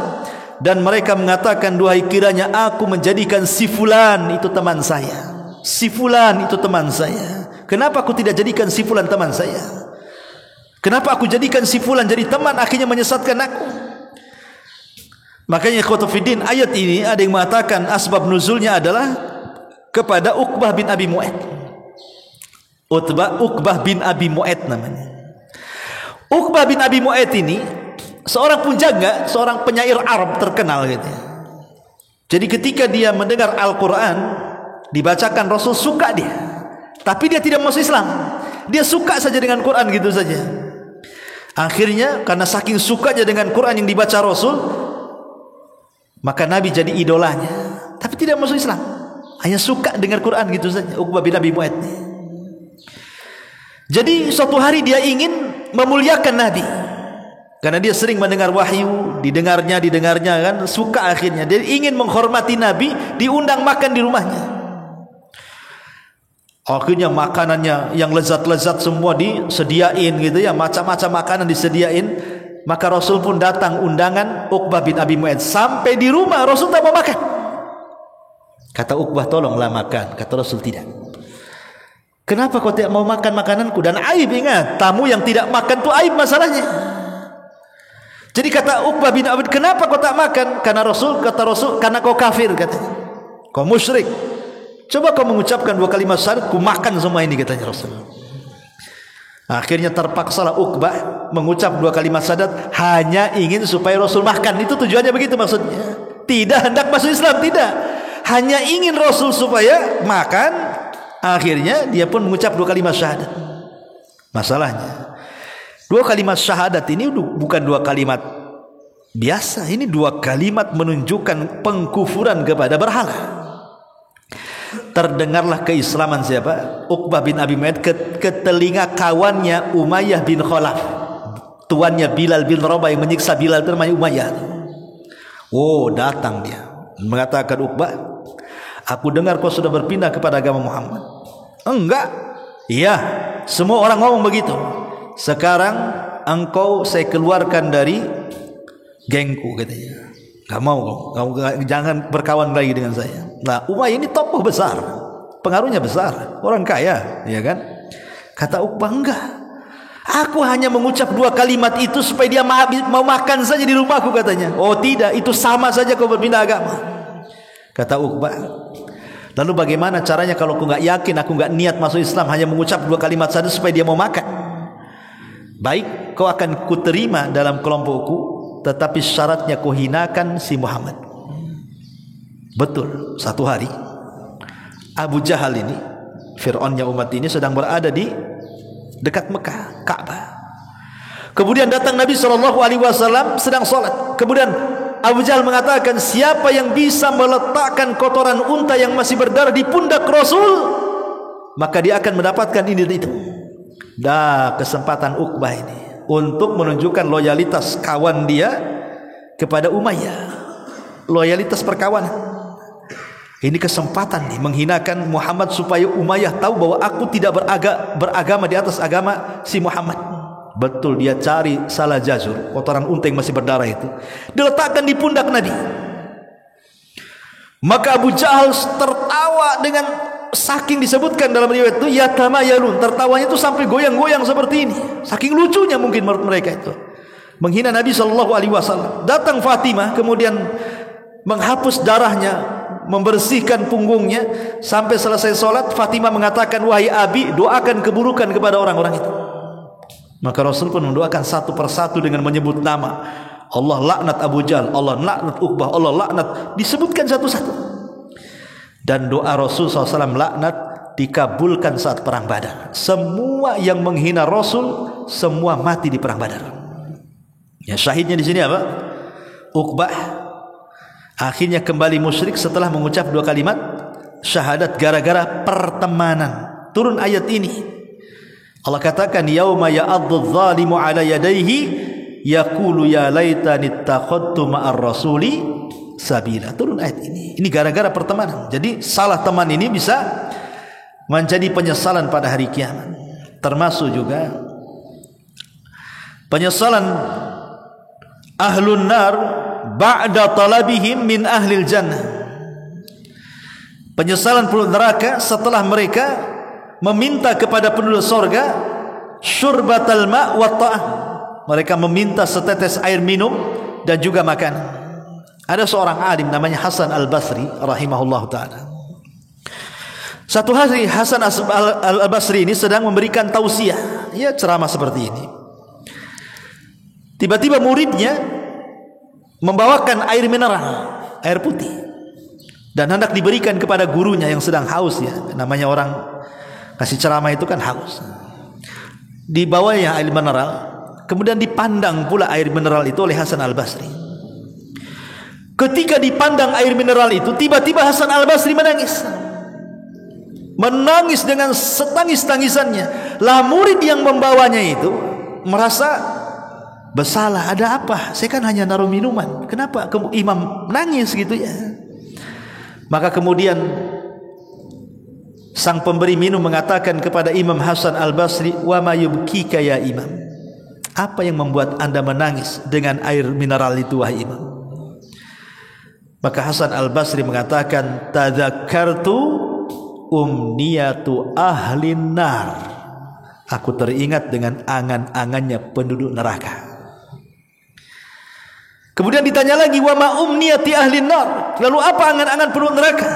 dan mereka mengatakan, duhai kiranya aku menjadikan si fulan itu teman saya. Si fulan itu teman saya. Kenapa aku tidak jadikan si fulan teman saya? Kenapa aku jadikan si fulan jadi teman, akhirnya menyesatkan aku? Makanya ikhwatu fiddin, ayat ini ada yang mengatakan asbab nuzulnya adalah kepada Uqbah bin Abi Mu'ayt. Uqbah bin Abi Mu'ayt namanya. Uqbah bin Abi Mu'ayt ini seorang penjaga, seorang penyair Arab terkenal gitu. Jadi ketika dia mendengar Al-Quran dibacakan, Rasul suka dia. Tapi dia tidak masuk Islam. Dia suka saja dengan Quran gitu saja. Akhirnya karena saking sukanya dengan Quran yang dibaca Rasul, maka Nabi jadi idolanya. Tapi tidak masuk Islam. Hanya suka dengan Quran gitu saja. Uqbah bin Abi Mu'ayt. Jadi suatu hari dia ingin memuliakan Nabi, karena dia sering mendengar wahyu, didengarnya kan, suka akhirnya. Dia ingin menghormati Nabi, diundang makan di rumahnya. Akhirnya makanannya yang lezat-lezat semua disediain gitu ya, macam-macam makanan disediain. Maka Rasul pun datang undangan Uqbah bin Abi Mu'ayth. Sampai di rumah Rasul tak mau makan. Kata Uqbah, tolonglah makan. Kata Rasul, tidak. Kenapa kau tidak mau makan makananku? Dan aib, ingat, tamu yang tidak makan itu aib masalahnya. Jadi kata Uqbah bin Abi, kenapa kau tak makan? Karena Rasul, kata Rasul, karena kau kafir, katanya. Kau musyrik. Coba kau mengucapkan 2 kalimat syahadat, ku makan semua ini, katanya Rasul. Akhirnya terpaksalah Uqbah mengucap 2 kalimat syahadat hanya ingin supaya Rasul makan. Itu tujuannya begitu maksudnya. Tidak hendak masuk Islam, tidak. Hanya ingin Rasul supaya makan. Akhirnya dia pun mengucap 2 kalimat syahadat. Masalahnya 2 kalimat syahadat ini bukan 2 kalimat biasa. Ini 2 kalimat menunjukkan pengkufuran kepada berhala. Terdengarlah keislaman siapa? Uqbah bin Abi Mu'ayth ke telinga kawannya Umayyah bin Khalaf, tuannya Bilal bin Rabah yang menyiksa Bilal, namanya Umayyah. Oh, datang dia mengatakan, Uqbah, aku dengar kau sudah berpindah kepada agama Muhammad. Enggak. Iya, semua orang ngomong begitu. Sekarang engkau saya keluarkan dari gengku, katanya. Gak mau kau, jangan berkawan lagi dengan saya. Nah, Umayyah ini tokoh besar, pengaruhnya besar, orang kaya, ya kan? Kata Uqbah, enggak. Aku hanya mengucap 2 kalimat itu supaya dia mau makan saja di rumahku, katanya. Oh tidak, itu sama saja kau berpindah agama. Kata Uqbah, lalu bagaimana caranya kalau aku nggak yakin, aku nggak niat masuk Islam, hanya mengucap 2 kalimat saja supaya dia mau makan? Baik, kau akan kuterima dalam kelompokku, tetapi syaratnya kau hinakan si Muhammad. Betul, satu hari Abu Jahal ini, Fir'aunnya umat ini, sedang berada di dekat Mekah, Ka'bah. Kemudian datang Nabi SAW sedang sholat. Kemudian Abu Jahal mengatakan, siapa yang bisa meletakkan kotoran unta yang masih berdarah di pundak Rasul, maka dia akan mendapatkan ini dan itu. Dah kesempatan Uqbah ini untuk menunjukkan loyalitas kawan dia kepada Umayyah, loyalitas perkawanan. Ini kesempatan nih menghinakan Muhammad supaya Umayyah tahu bahwa aku tidak beragama di atas agama si Muhammad. Betul, dia cari salah jazur, kotoran unta yang masih berdarah itu, diletakkan di pundak Nabi. Maka Abu Jahal tertawa dengan, saking disebutkan dalam riwayat itu, yatamayalun, tertawanya itu sampai goyang-goyang seperti ini, saking lucunya mungkin menurut mereka itu, menghina Nabi SAW. Datang Fatimah, kemudian menghapus darahnya, membersihkan punggungnya. Sampai selesai sholat, Fatimah mengatakan, wahai Abi, doakan keburukan kepada orang-orang itu. Maka Rasul pun mendoakan satu persatu dengan menyebut nama. Allah laknat Abu Jahal, Allah laknat Uqbah, Allah laknat, disebutkan satu-satu. Dan doa Rasul SAW laknat dikabulkan saat perang Badar. Semua yang menghina Rasul, semua mati di perang Badar. Ya, syahidnya di sini apa? Uqbah akhirnya kembali musyrik setelah mengucap 2 kalimat syahadat gara-gara pertemanan. Turun ayat ini. Allah katakan, yauma ya'addu adh-dhalimu 'ala yadayhi yaqulu ya laitani ittakhadtu ma'ar rasuli sabila. Turun ayat ini. Ini gara-gara pertemanan. Jadi salah teman ini bisa menjadi penyesalan pada hari kiamat. Termasuk juga penyesalan ahlun nar ba'da talabihim min ahlil jannah. Penyesalan penduduk neraka setelah mereka meminta kepada penduduk sorga syurbatal ma' wa ta'ah. Mereka meminta setetes air minum dan juga makan. Ada seorang alim namanya Hasan Al-Basri rahimahullah ta'ala. Satu hari Hasan Al-Basri ini sedang memberikan tausiah, ya, ceramah seperti ini. Tiba-tiba muridnya membawakan air mineral, air putih, dan hendak diberikan kepada gurunya yang sedang haus, ya. Namanya orang kasih ceramah itu kan haus. Dibawanya air mineral, kemudian dipandang pula air mineral itu oleh Hasan Al-Basri. Ketika dipandang air mineral itu, tiba-tiba Hasan Al-Basri menangis. Menangis dengan setangis-tangisannya. Lah murid yang membawanya itu merasa bersalah. Ada apa? Saya kan hanya naruh minuman. Kenapa imam nangis gitu ya? Maka kemudian sang pemberi minum mengatakan kepada Imam Hasan Al-Basri, wa ma yubkika ya imam? Apa yang membuat anda menangis dengan air mineral itu wahai imam? Maka Hasan Al-Basri mengatakan, tadzakartu umniyatu ahlin nar. Aku teringat dengan angan-angannya penduduk neraka. Kemudian ditanya lagi, wa ma umniyati ahlin nar. Lalu apa angan-angan penduduk neraka?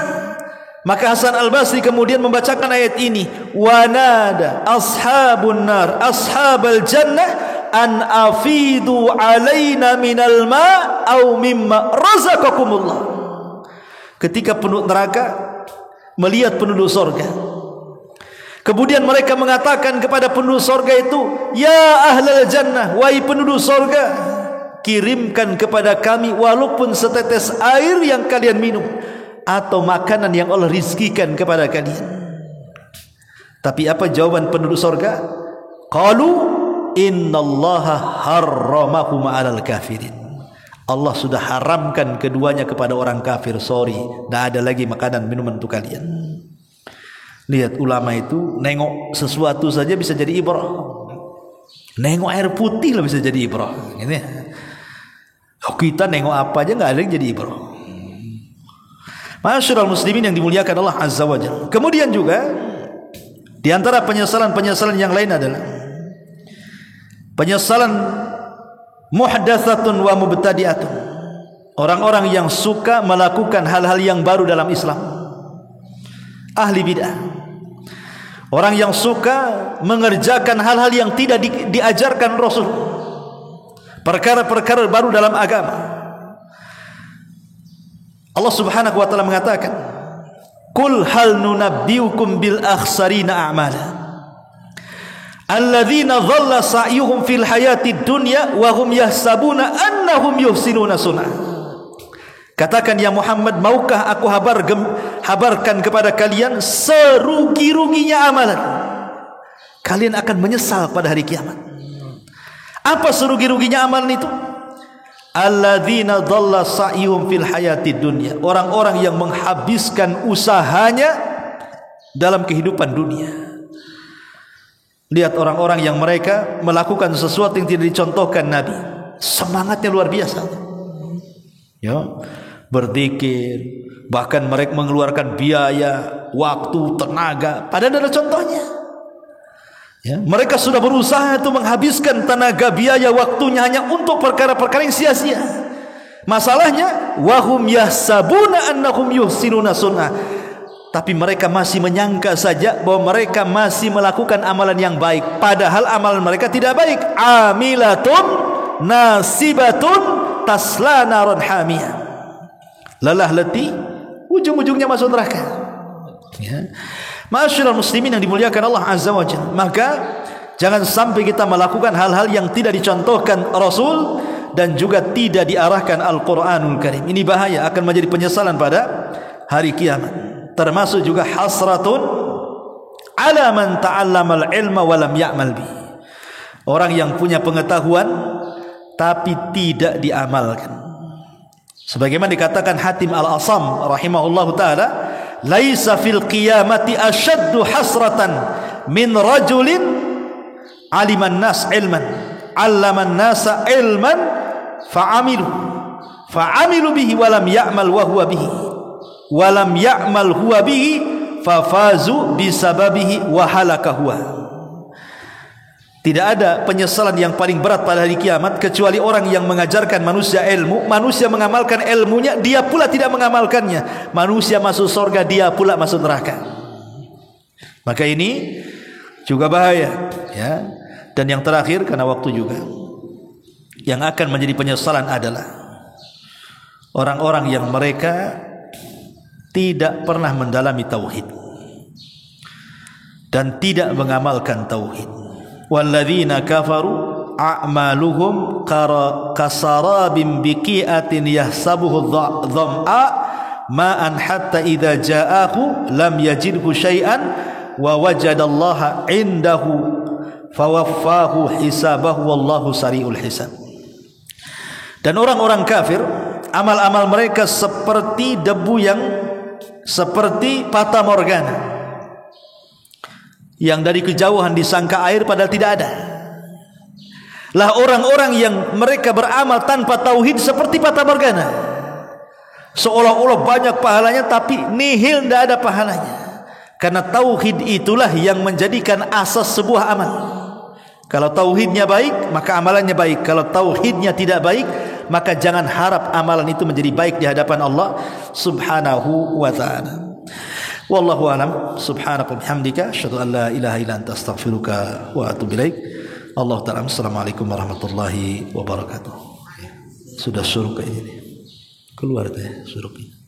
Maka Hasan Al-Basri kemudian membacakan ayat ini, wa nada ashabun nar ashabal jannah an afidu alaina minal ma au mimma razaqakumullah. Ketika penduduk neraka melihat penduduk surga, kemudian mereka mengatakan kepada penduduk surga itu, ya ahlal jannah, wahai penduduk surga, kirimkan kepada kami walaupun setetes air yang kalian minum atau makanan yang Allah rizkikan kepada kalian. Tapi apa jawaban penduduk surga? Qalu innallaha harramahum 'alal kafirin. Allah sudah haramkan keduanya kepada orang kafir. Sorry, tidak ada lagi makanan minuman untuk kalian. Lihat, ulama itu nengok sesuatu saja bisa jadi ibrah. Nengok air putih lah bisa jadi ibrah. Gitu ya. Kita nengok apa aja nggak ada yang jadi ibrah. Masyarul muslimin yang dimuliakan Allah Azza wa Jalla. Kemudian juga di antara penyesalan-penyesalan yang lain adalah penyesalan muhdatsatun wa mubtadi'atun. Orang-orang yang suka melakukan hal-hal yang baru dalam Islam. Ahli bid'ah. Orang yang suka mengerjakan hal-hal yang tidak diajarkan Rasul. Perkara-perkara baru dalam agama. Allah Subhanahu wa taala mengatakan, "Qul hal nunabbiukum bil akhsarina a'mala alladzina dhalla sa'yuhum fil hayatid dunya wa hum yahsabuna annahum yuhsinuna sun'a." Katakan ya Muhammad, maukah aku habarkan kepada kalian serugi-ruginya amalan? Kalian akan menyesal pada hari kiamat. Apa serugi-ruginya amalan itu? Alladzina dhalla sa'yuhum fil hayatid dunya. Orang-orang yang menghabiskan usahanya dalam kehidupan dunia. Lihat orang-orang yang mereka melakukan sesuatu yang tidak dicontohkan Nabi. Semangatnya luar biasa. Ya, berzikir, bahkan mereka mengeluarkan biaya, waktu, tenaga, padahal ada contohnya. Ya, mereka sudah berusaha itu menghabiskan tenaga, biaya, waktunya hanya untuk perkara-perkara yang sia-sia. Masalahnya, wahum yahsabuna annahum yuhsinuna sun'a. Tapi mereka masih menyangka saja bahwa mereka masih melakukan amalan yang baik, padahal amalan mereka tidak baik. Amilatun nasibatun tasla naran hamiyah. Lelah letih, ujung-ujungnya masuk neraka. Ya. Masyarul muslimin yang dimuliakan Allah Azza wa Jalla. Maka jangan sampai kita melakukan hal-hal yang tidak dicontohkan Rasul dan juga tidak diarahkan Al-Quranul Karim. Ini bahaya, akan menjadi penyesalan pada hari kiamat. Termasuk juga hasratun ala man ta'allama al-ilma wa lam ya'mal bi. Orang yang punya pengetahuan tapi tidak diamalkan. Sebagaimana dikatakan Hatim Al-Asam rahimahullahu taala, laisa fil qiyamati ashaddu hasratan min rajulin aliman nas ilman 'allaman nasa ilman fa'amilu bihi wa lam ya'mal wa huwa bihi wa lam ya'mal huwa bihi fafazu bisababihi wa halaka huwa. Tidak ada penyesalan yang paling berat pada hari kiamat kecuali orang yang mengajarkan manusia ilmu, manusia mengamalkan ilmunya, dia pula tidak mengamalkannya. Manusia masuk surga, dia pula masuk neraka. Maka ini juga bahaya, ya. Dan yang terakhir, karena waktu juga, yang akan menjadi penyesalan adalah orang-orang yang mereka tidak pernah mendalami tauhid dan tidak mengamalkan tauhid. Walladzina kafaru a'maluhum kasarabin biqi'atin yahsabuhu dham'a ma'an hatta idza ja'ahu lam yajidhu syai'an wa wajadallaha 'indahu fawaffahu hisabahu wallahu sari'ul hisab. Dan orang-orang kafir, amal-amal mereka seperti debu yang seperti fata morgana yang dari kejauhan disangka air padahal tidak ada. Lah orang-orang yang mereka beramal tanpa tauhid seperti fata morgana. Seolah-olah banyak pahalanya tapi nihil, tidak ada pahalanya. Karena tauhid itulah yang menjadikan asas sebuah amal. Kalau tauhidnya baik, maka amalannya baik. Kalau tauhidnya tidak baik, maka jangan harap amalan itu menjadi baik di hadapan Allah Subhanahu wa ta'ala. Wallahu a'lam. Subhanaka wa bihamdika asyhadu an la ilaha illa anta astaghfiruka wa atubu ilaik. Allah ta'ala. Assalamualaikum warahmatullahi wabarakatuh. Sudah suruh ke ini. Keluar deh suruh ini.